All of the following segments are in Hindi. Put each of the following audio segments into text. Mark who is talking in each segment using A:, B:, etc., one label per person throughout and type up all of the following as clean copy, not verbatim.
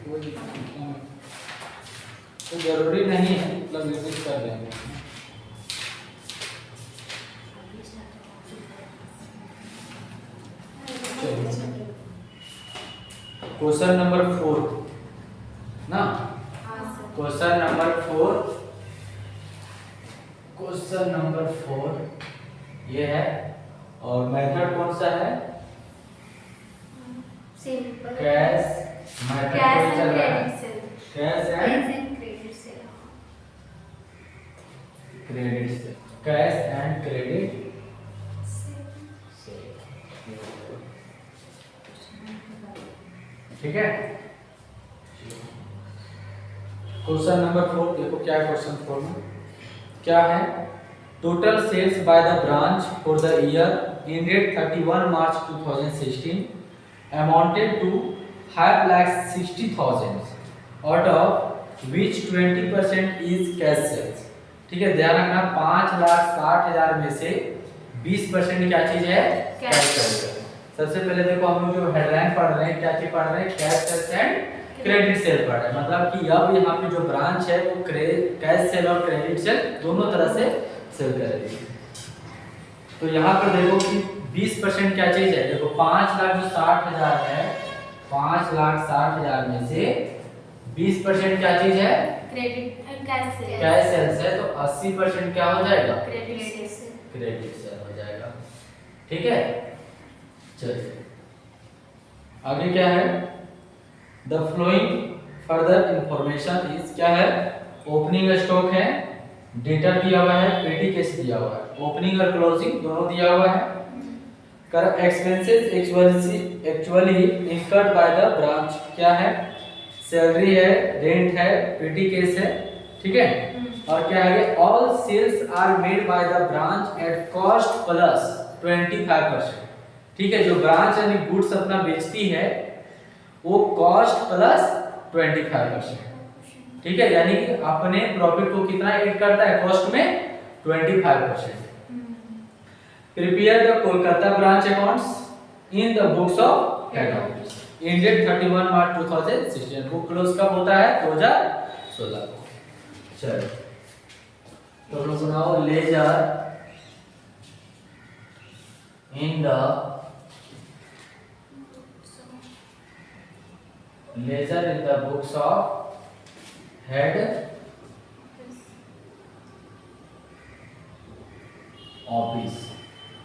A: कोई दिक्कत नहीं, तो जरूरी नहीं है, मतलब विजिट कर लेंगे। क्वेश्चन नंबर 4 ना, क्वेश्चन नंबर 4 ये है, और मेथड कौन सा है?
B: सिंपल
A: कैश मेथड
B: कैश
A: चल
B: एंड
A: रहा है,
B: credit sale,
A: cash and
B: credit cell,
A: credit से, कैश एंड क्रेडिट से, ठीक है। क्वेश्चन नंबर 4 देखो क्या है। क्वेश्चन 4 में क्या है? Total sales by the branch for the year ended 31 March 2016 amounted to 5,60,000 out of which 20% is cash sales। ठीक है, ध्यान रखना 5,60,000 में से 20% क्या चीज है? Cash sales. सबसे पहले देखो हम लोग जो हेडलाइन पढ़ रहे हैं, क्या चीज पढ़ रहे हैं? Cash sales and credit sale पढ़ रहे हैं। मतलब कि अब यहाँ पे जो ब्रांच है वो कैश सेल और क्रेडिट सेल दोनों तरह से सेल करेगी। तो यहाँ पर देखो कि 20% क्या चीज है? देखो 5,60,000 है, 5,60,000 में से 20% क्या चीज है?
B: Credit cash sale,
A: cash sales है, तो 80% क्या हो जाएगा?
B: क्रेडिट सेल,
A: क्रेडिट सेल हो जाएगा। ठीक है, चलिए आगे क्या है? The flowing further information is, क्या है? ओपनिंग स्टॉक है, डेटा दिया हुआ है, पेटी केस दिया हुआ है, ओपनिंग और क्लोजिंग दोनों दिया हुआ है। कर expenses actually incurred by the branch, क्या है? सैलरी है, रेंट है, पेटी केस है, ठीक है। और क्या है? All sales are made by the branch at cost plus 25%। ठीक है, जो ब्रांच यानी गुड्स अपना बेचती है वो कॉस्ट प्लस 25%। ठीक है, यानी कि अपने प्रॉफिट को कितना ऐड करता है? कॉस्ट में 25%। Prepare the Kolkata branch accounts in the books of head office ended 31 March 2016। Book close कब होता है? 2016 को। चलो तो लोग बनाओ ledger in the books of head office.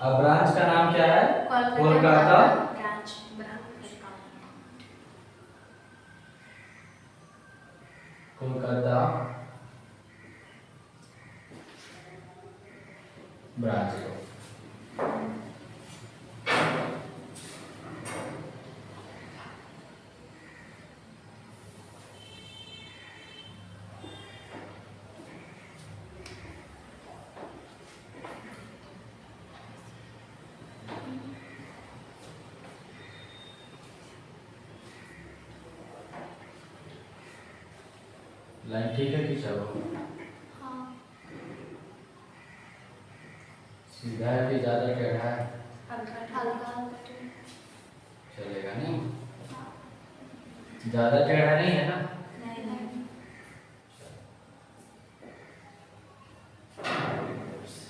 A: अब ब्रांच का नाम क्या है? कोलकाता
B: ब्रांच,
A: कोलकाता ब्रांच को। लाइन ठीक है कि चलो?
B: हाँ,
A: सीधा है कि ज्यादा टेढ़ा है?
B: हल्का
A: चलेगा नहीं? ज्यादा टेढ़ा नहीं है ना?
B: नहीं,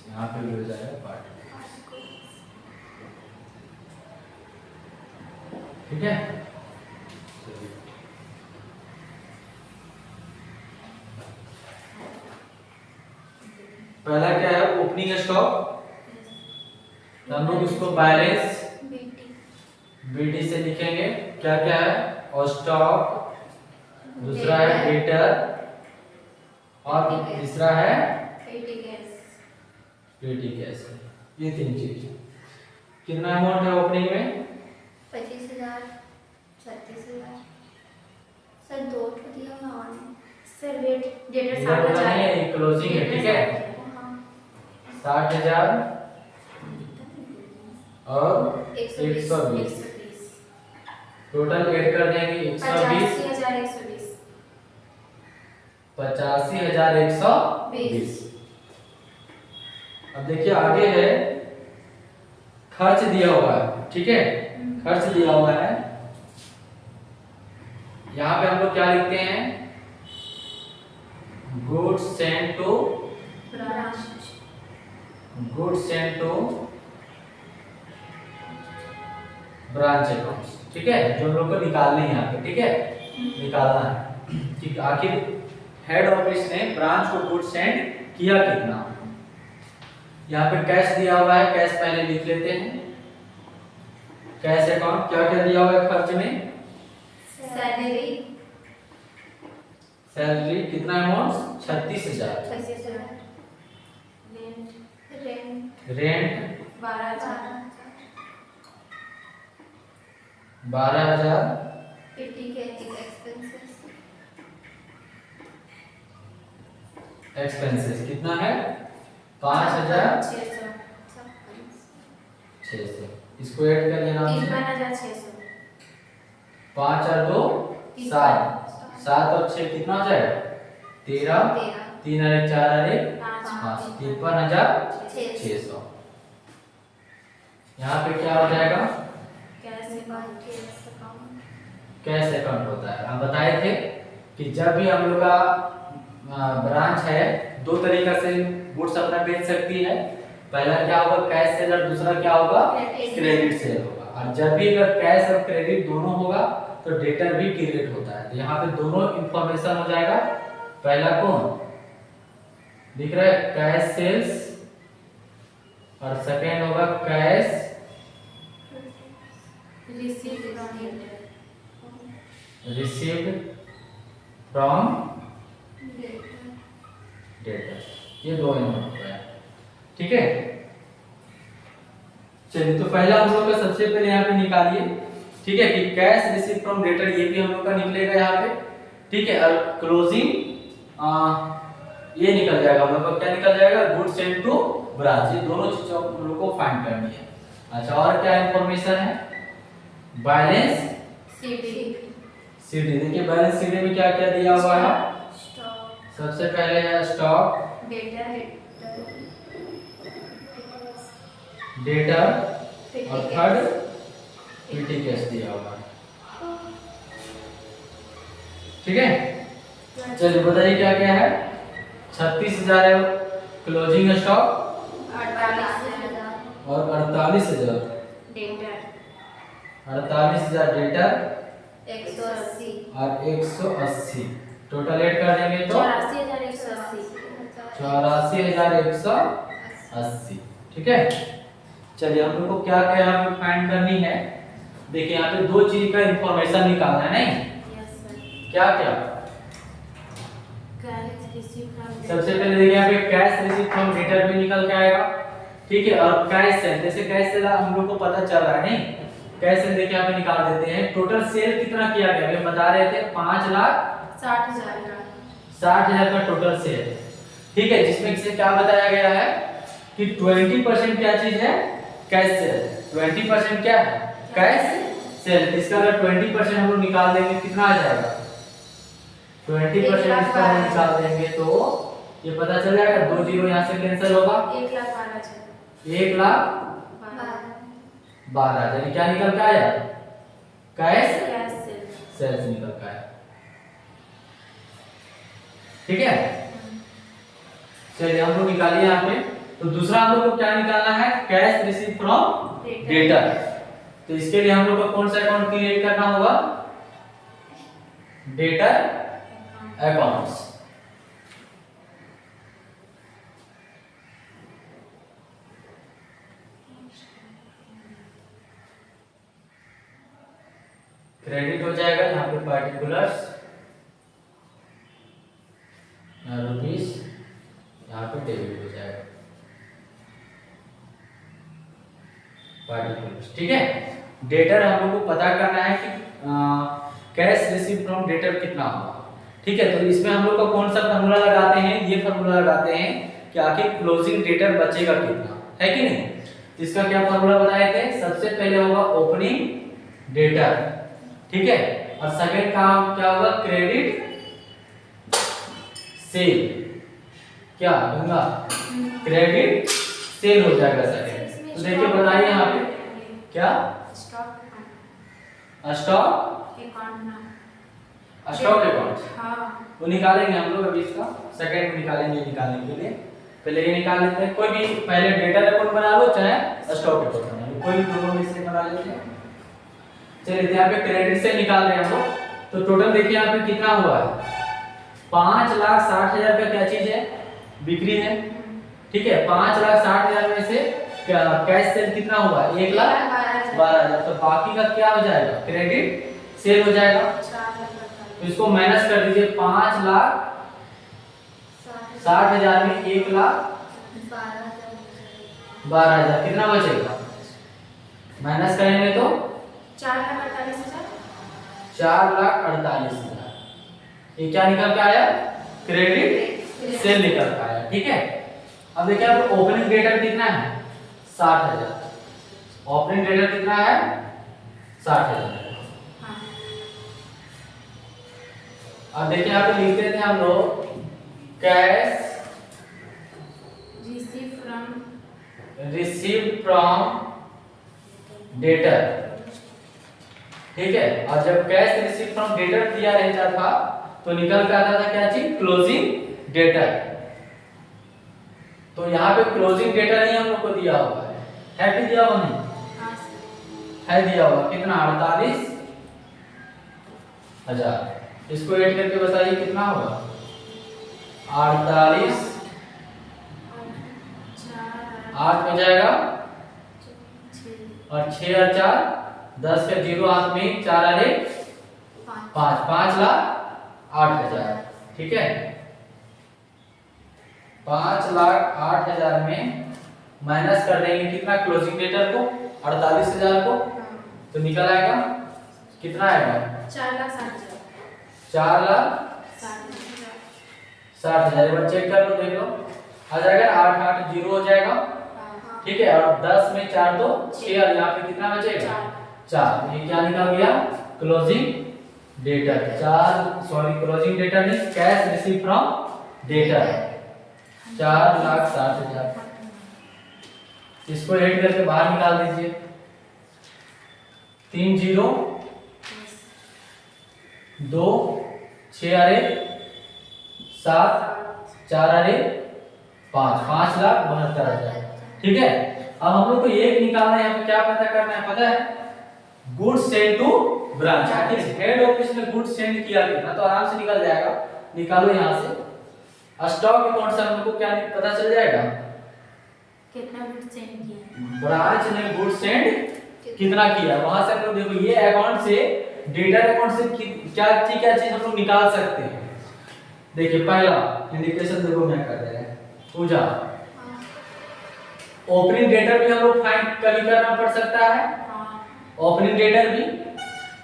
A: यहाँ पे भी हो जाएगा पार्ट। ठीक है, पहला क्या है? Opening stock. हम लोग इसको बैलेंस बीटी से लिखेंगे। क्या क्या है? और स्टॉक, दूसरा है डेटर, और तीसरा है पेटी कैश। ये तीन चीज। कितना अमाउंट है ओपनिंग में?
B: 25,000, 36,000 सर, 2 तो दिया हुआ है सर। वेट डेटर
A: इधर वाला नहीं है, ये क्लोजिंग है, ठीक है। 60,000 और 120 टोटल ऐड कर देंगे 120, 85,120। अब देखिए आगे है खर्च दिया हुआ है, ठीक है। खर्च दिया हुआ है यहाँ पे हम लोग क्या लिखते हैं, goods sent to branch accounts. ठीक है, जो हम लोग को निकालने हैं यहाँ पे, ठीक है, निकालना है कि आखिर हेड ऑफिस ने ब्रांच को गुड सेंड किया कितना। यहाँ पे कैश दिया हुआ है, कैश पहले लिख लेते हैं। कैश अकाउंट क्या क्या दिया हुआ है खर्च में, सैलरी कितना अमाउंट 36,000, रेंट 12,000, एक्सपेंसेस कितना है 5,600। इसको ऐड कर लेना, 5 और 2 7, 7 और 6 कितना हो जाएगा 13, 3 और 1 4 और 1 5, 53,600। यहाँ पे क्या हो जाएगा, कैश अकाउंट होता है। हम बताए थे कि जब भी हम लोग का ब्रांच है, दो तरीका से गुड्स अपना बेच सकती है। पहला क्या होगा कैश सेल और दूसरा क्या होगा क्रेडिट सेल होगा। और जब भी अगर कैश और क्रेडिट दोनों होगा तो डेटर भी क्रिएट होता है। तो यहाँ पे दोनों इंफॉर्मेशन हो जाएगा। पहला कौन दिख रहा है कैश सेल्स, और सेकेंड होगा कैश रिसीव्ड फ्रॉम डेटर। ये दो अमाउंट होता है, ठीक है। चलिए, तो पहला हम लोग का सबसे पहले यहाँ पे निकालिए, ठीक है, कि कैश रिसीव फ्रॉम डेटर, ये भी हम लोग का निकलेगा यहाँ पे, ठीक है। और क्लोजिंग ये निकल जाएगा, हम लोग का क्या निकल जाएगा गुड्स सेंट टू ब्रांच। ये दोनों चीजों हम लोग को फाइंड करनी है। अच्छा, और क्या इंफॉर्मेशन है, बैलेंस सीडी। देखिए बैलेंस सीडी में क्या क्या दिया हुआ है, सबसे पहले है स्टॉक, डेटा और थर्ड पेटी कैश दिया हुआ है, ठीक है। चलिए बताइए क्या क्या है, 36,000 है क्लोजिंग स्टॉक,
B: 48,000
A: और 48,000 डेटा
B: 180
A: और 180 टोटल ऐड कर देंगे तो 84,180, ठीक है। चलिए, हम लोग को क्या क्या यहाँ पे फाइंड करनी है। देखिए यहाँ पे दो चीज का इंफॉर्मेशन निकालना है, नहीं क्या क्या। सबसे पहले देखिए यहाँ पे कैश रिसीव फ्रॉम डेटर भी निकल के आएगा, ठीक है। और कैश सेल, जैसे कैश सेल हम लोग को पता चल रहा है, नहीं कैश सेल देखिए यहाँ पे निकाल देते हैं। टोटल सेल कितना किया गया, हम बता रहे थे 5,60,000 का टोटल सेल, ठीक है। जिसमें से क्या बताया गया है कि 20% क्या चीज है कैश सेल, 20% क्या है कैश सेल। इसका अगर 20% हम लोग निकाल देंगे कितना आ जाएगा, 20% इसका हम निकाल देंगे तो ये पता चल जाएगा, 2 जीरो यहाँ से कैंसिल होगा, 1,12,000 यानी क्या निकल के आया कैश सेल्स निकल के आया, ठीक है। चलिए हम लोग निकालिए यहाँ पे। तो दूसरा हम लोग को क्या निकालना है, कैश रिसीव फ्रॉम डेटर। तो इसके लिए हम लोग को कौन सा अकाउंट क्रिएट करना होगा, डेटर अकाउंट्स। क्रेडिट हो जाएगा यहाँ पे पार्टिकुलर्स रुपीस, यहाँ पे डेबिट हो जाएगा पार्टिकुलर्स, ठीक है। डेटर हम लोग को पता करना है कि कैश रिसीव फ्रॉम डेटर कितना होगा, ठीक है। तो इसमें हम लोग को कौन सा फॉर्मूला लगाते हैं, ये फॉर्मूला लगाते हैं कि आखिर क्लोजिंग डेटर बचेगा कितना, है कि नहीं। इसका क्या फॉर्मूला बताए थे, सबसे पहले होगा ओपनिंग डेटर, ठीक है। और सेकंड काम क्या होगा क्रेडिट सेल, क्या गंगा क्रेडिट सेल हो जाएगा सेकंड। तो देखिए बताइए यहाँ पे क्या स्टॉक स्टॉक अकाउंट
C: हाँ
A: वो निकालेंगे हम लोग, अभी इसका सेकंड में निकालेंगे निकालने के लिए। पहले ये निकाल लेते हैं, कोई भी पहले डेटा अकाउंट बना लो चाहे स्टॉक अकाउंट बना लो, कोई भी दोनों में से बना लेते हैं। चलिए यहाँ पे क्रेडिट से निकाल रहे हैं हम लोग, तो टोटल देखिए यहाँ पे कितना हुआ है, 5,60,000 का क्या चीज है, बिक्री है, ठीक है। 5,60,000 में से कैश सेल कितना हुआ, 1,12,000, तो बाकी का क्या हो जाएगा, क्रेडिट सेल हो जाएगा। तो इसको माइनस कर दीजिए, 5,60,000 में 1,12,000 कितना बचेगा, माइनस करेंगे तो
C: 4,48,000।
A: 4,48,000, ये क्या निकल के आया, क्रेडिट सेल निकल के आया, ठीक है। अब देखिए आप ओपनिंग डेटा कितना है, 60,000, ओपनिंग डेटा कितना है, 60,000। अब देखिए यहाँ पे लिखते थे हम लोग कैश रिसीव्ड फ्रॉम डेटर, ठीक है। और जब कैश रिसीव्ड फ्रॉम डेटर दिया रहता था तो निकल के आता था क्या चीज, क्लोजिंग डेटर। तो यहाँ पे क्लोजिंग डेटर ही हम लोग को दिया हुआ है कि दिया हुआ नहीं है, दिया हुआ कितना, 48,000। इसको ऐड करके बताइए कितना होगा, 48, 8 हो जाएगा और 6 और 4 10 का 0 हाथ में, 4 और 1 5, 5,08,000, ठीक है। 5,08,000 में माइनस कर देंगे कितना, क्लोजिंग डेटर को 48,000 को, तो निकल आएगा कितना आएगा,
C: 4,60,000।
A: 4,60,000। एक बार चेक कर लो, देख लो आ जाएगा, 8 8 0 हो जाएगा, ठीक है। और 10 में 4 तो 6, और यहाँ पे कितना बचेगा, 4। ये क्या निकल गया, closing debtor. Closing debtor means cash receive from debtor, 4,60,000। इसको ऐड करके बाहर निकाल दीजिए, 3 0 2 6 और 1 7 4 और 1 5, 5,72,000, ठीक है। अब हम लोग को एक निकालना है, यहाँ पे क्या पता करना है, पता है, goods send to branch. Head office में गुड्स सेंड किया कितना, तो आराम से निकल जाएगा, निकालो यहाँ से। स्टॉक अकाउंट से हम लोग को क्या पता चल जाएगा,
C: कितना गुड सेंड किया,
A: ब्रांच ने गुड्स सेंड कितना किया, वहां से हम लोग देखो ये अकाउंट से, डेटर अकाउंट से क्या चीज हम लोग निकाल सकते हैं। देखिए पहला इंडिकेशन देखो मैं कर रहा है, पूजा ओपनिंग डेटर भी हम लोग फाइंड कभी करना पड़ सकता है, ओपनिंग डेटर भी।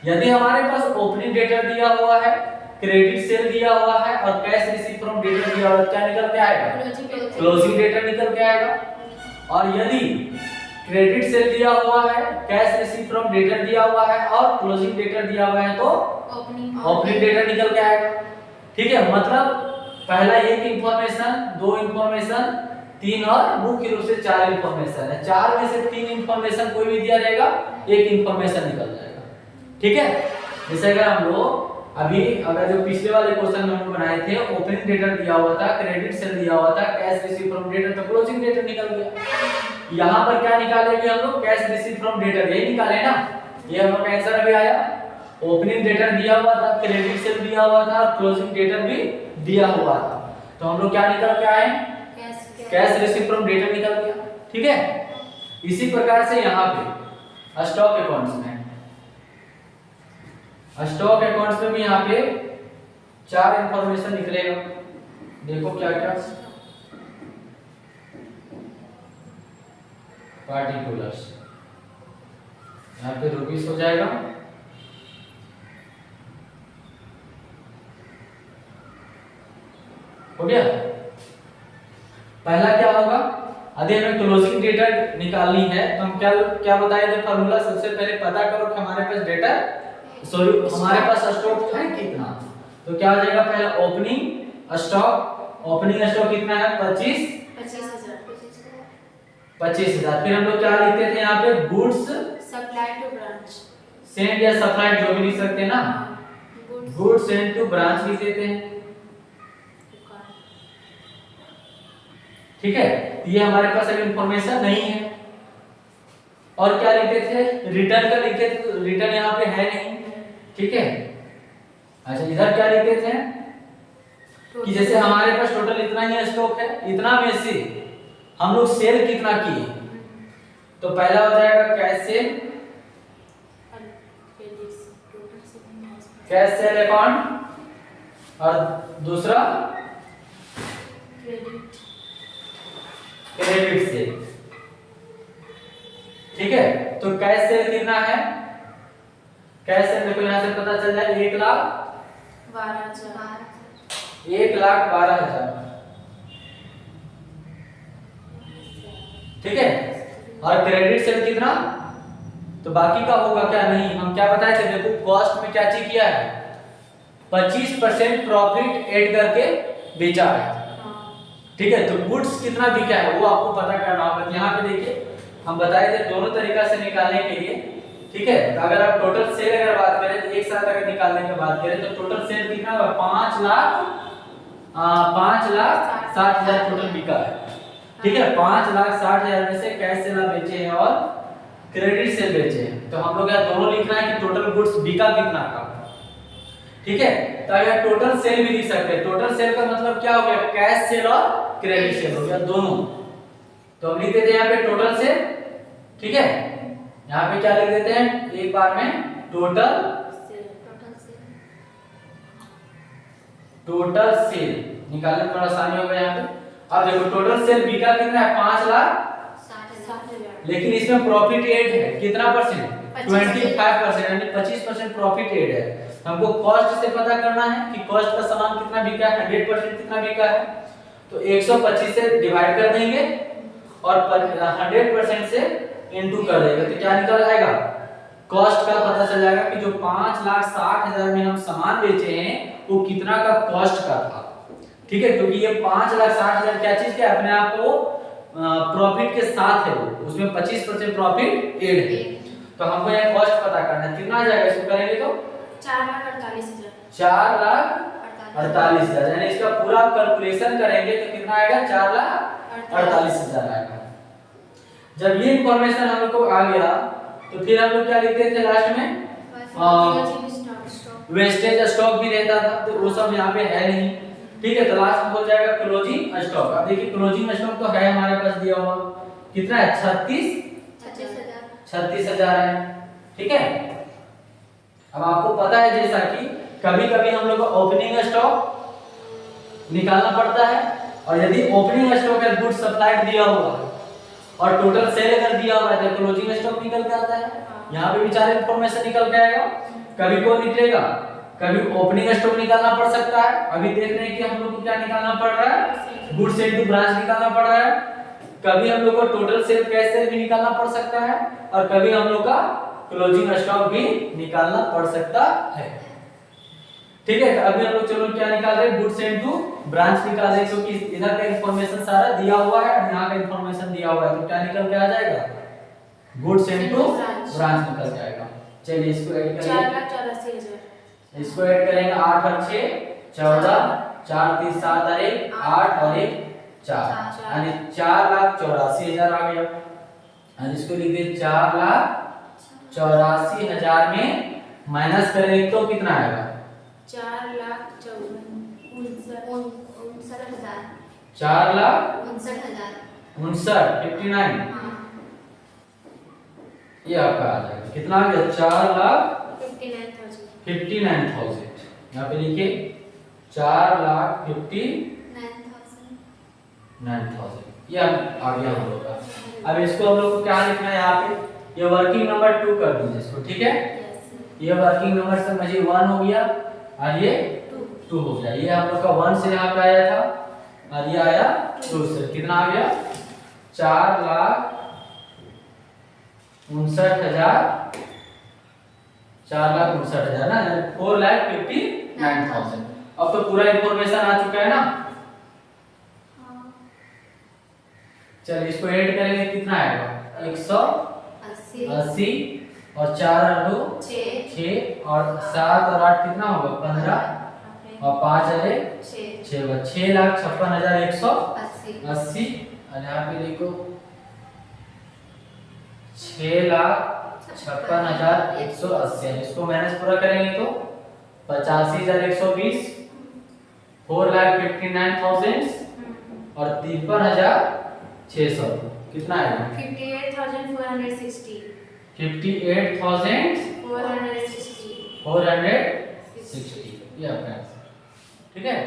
A: यदि हमारे पास ओपनिंग डेटर दिया हुआ है, क्रेडिट सेल दिया हुआ है और कैश रिसीव फ्रॉम डेटर दिया हुआ है, क्या निकल के आएगा, क्लोजिंग डेटर निकल के आएगा। और यदि क्रेडिट सेल दिया हुआ है, कैश रिसीव फ्रॉम डेटर दिया हुआ है और क्लोजिंग डेटर दिया हुआ है, तो ओपनिंग डेटर निकल के आएगा, ठीक है। मतलब पहला एक इंफॉर्मेशन, 2 इंफॉर्मेशन, 3 और मुख्य रूप से 4 इंफॉर्मेशन है। 4 में से 3 इंफॉर्मेशन कोई भी दिया रहेगा, एक इंफॉर्मेशन निकल जाएगा, ठीक है। जैसे अगर हम लोग अभी अगर जो पिछले वाले क्वेश्चन में हम बनाए थे, ओपनिंग डेटर दिया हुआ था, क्रेडिट सेल दिया हुआ था, कैश रिसीव फ्रॉम डेटर, तो क्लोजिंग डेटर निकल गया। यहाँ पर क्या निकालेंगे हम लोग, कैश रिसीव फ्रॉम डेटर, यही निकाले ना, ये हम लोग का आंसर अभी आया। ओपनिंग डेटर दिया हुआ था, क्रेडिट सेल दिया हुआ था और क्लोजिंग डेटर भी दिया हुआ था, तो हम लोग क्या निकल के आए, कैश रिसीव फ्रॉम डेटर निकल गया, ठीक है। इसी प्रकार से यहाँ पे स्टॉक अकाउंट्स में, स्टॉक अकाउंट्स में भी यहाँ पे 4 इंफॉर्मेशन निकलेगा, देखो क्या क्या, पार्टिकुलर्स, यहाँ पे रुपीस हो जाएगा, हो गया। पहला क्या होगा, यदि हमें क्लोजिंग डेटा निकालनी है तो हम क्या क्या बताए थे फॉर्मूला, सबसे पहले पता करो कि हमारे पास डेटा हमारे पास स्टॉक है कितना, तो क्या हो जाएगा, पहला ओपनिंग स्टॉक कितना है, 25,000। फिर हम लोग क्या लिखते थे यहाँ पे, goods
C: supply to branch,
A: send या सप्लाई जो भी लिख सकते हैं ना, गुड सेंड टू ब्रांच लिख देते हैं, ठीक है। ये हमारे पास अभी इंफॉर्मेशन नहीं है। और क्या लिखते थे, रिटर्न का लिखते थे, तो रिटर्न यहाँ पे है नहीं, ठीक है। अच्छा इधर क्या लिखते थे कि जैसे हमारे पास टोटल इतना ही स्टॉक है, इतना में से हम लोग सेल कितना किए, तो पहला हो जाएगा cash sale, cash sale account, और दूसरा क्रेडिट सेल, ठीक है। तो कैश सेल कितना है, कैश सेल देखो यहां से पता चल जाए 1,12,000, 1,12,000, ठीक है। और क्रेडिट सेल कितना, तो बाकी का होगा क्या, नहीं हम क्या बताए थे, देखो कॉस्ट में क्या चीज किया है, 25% प्रॉफिट ऐड करके बेचा है, ठीक है। तो गुड्स कितना बिका है वो आपको पता करना होगा। यहाँ पे देखिए हम बताए थे दोनों तरीका से निकालने के लिए, ठीक है। तो अगर आप टोटल सेल अगर बात करें तो एक साथ अगर निकालने की बात करें तो टोटल सेल कितना हुआ, 5,60,000 टोटल बिका है, ठीक है। 5,60,000 में से कैश सेल आप बेचे हैं और क्रेडिट सेल बेचे हैं, तो हम लोग यहाँ दोनों लिखना है कि टोटल गुड्स बिका कितना का, ठीक है। तो अगर टोटल सेल भी लिख सकते हैं, टोटल सेल का मतलब क्या हो गया, कैश सेल और क्रेडिट सेल हो गया दोनों। तो हम लिख देते हैं यहाँ पे टोटल सेल, ठीक है। यहाँ पे क्या लिख देते हैं एक बार में, टोटल सेल निकालने में थोड़ा आसानी होगा यहाँ पे। अब देखो टोटल सेल बिका कितना है, 5,60,000, लेकिन इसमें प्रॉफिट एड है कितना परसेंट, 25%, यानी 25% प्रॉफिट एड है। हमको कॉस्ट से पता करना है कि कॉस्ट का सामान कितना बिका है, 100% कितना बिका है, तो 125 से डिवाइड कर देंगे और 100% से इनटू कर देंगे, तो क्या निकल आएगा, कॉस्ट का पता चल जाएगा कि जो 5,60,000 में हम सामान बेचे हैं वो कितना का कॉस्ट का था, ठीक है। क्योंकि ये 5,60,000 क्या चीज क्या अपने आप को प्रॉफिट के साथ है, वो उसमें 25% प्रॉफिट एड है। तो हमको यहाँ कॉस्ट पता करना है, कितना आ जाएगा इसको करेंगे तो
C: 4,48,000,
A: 4,48,000, यानी इसका पूरा कैलकुलेशन करेंगे तो कितना आएगा, 4,48,000 आएगा। जब ये इंफॉर्मेशन हम लोग को आ गया तो फिर हम लोग क्या लिखते थे लास्ट में, वेस्टेज स्टॉक भी रहता था, तो वो सब यहाँ पे है नहीं, ठीक है। तो लास्ट में हो जाएगा क्लोजिंग स्टॉक। अब देखिए क्लोजिंग स्टॉक तो है हमारे पास दिया हुआ, कितना है, 36,000 है, ठीक है। अब आपको पता है जैसा कि कभी कभी हम लोग को ओपनिंग स्टॉक निकालना पड़ता है, और यदि ओपनिंग स्टॉक है गुड सप्लाइड दिया हुआ है और टोटल सेल अगर दिया हुआ है तो क्लोजिंग स्टॉक निकल के आता है। यहाँ पे भी सारे इंफॉर्मेशन निकल के आएगा, कभी कौन निकलेगा, कभी ओपनिंग स्टॉक निकालना पड़ सकता है। अभी देख रहे हैं कि हम लोग को क्या निकालना पड़ रहा है, गुड सेल टू ब्रांच निकालना पड़ रहा है। कभी हम लोग को टोटल सेल कैश सेल भी निकालना पड़ सकता है, और कभी हम लोग का क्लोजिंग स्टॉक भी निकालना पड़ सकता है, ठीक है। तो अभी हम लोग चलो क्या निकाल रहे हैं, गुड सेल टू ब्रांच निकाल रहे हैं, क्योंकि इधर का इंफॉर्मेशन सारा दिया हुआ है और यहाँ का इंफॉर्मेशन दिया हुआ है, तो क्या निकल के आ जाएगा, गुड सेल टू ब्रांच निकल जाएगा। चलिए इसको ऐड करेंगे,
C: 4,84,000,
A: इसको ऐड करेंगे, 8 और 6 14, 4 3 7 और 1 8 और 1 4, यानी 4,84,000 आ गया। और इसको लिख दे 4,84,000 में माइनस करेंगे तो कितना आएगा, 4,59,000, ये आपका आ जाएगा, कितना आ गया, 4,59,000। यहाँ पे लिखिए 4,59,000, ये आ गया हम लोग का। अब इसको हम लोग को क्या लिखना है, यहाँ पे ये वर्किंग नंबर 2 कर दीजिए इसको, ठीक है। ये वर्किंग नंबर से मुझे 1 हो गया और ये 2 हो गया। ये हम लोग का 1 से यहाँ पे आया था और ये आया 2 से, कितना आ गया, 4,59,000, 4,59,000 ना, 4,59,000। अब तो पूरा इंफॉर्मेशन आ चुका है ना। चलिए इसको ऐड करेंगे, कितना आएगा, 180 और 4 और 2
C: 6
A: 6 और 7 और 8 कितना होगा 15 और 5 अरे 6 6,56,180
B: अस्सी
A: और यहाँ पे देखो 6,56,180 इसको माइनस पूरा करेंगे तो 85,120 4,59,000 और 53,600 कितना आएगा
C: 58,460
A: 58,460
C: 460
A: ये आपका आंसर ठीक है।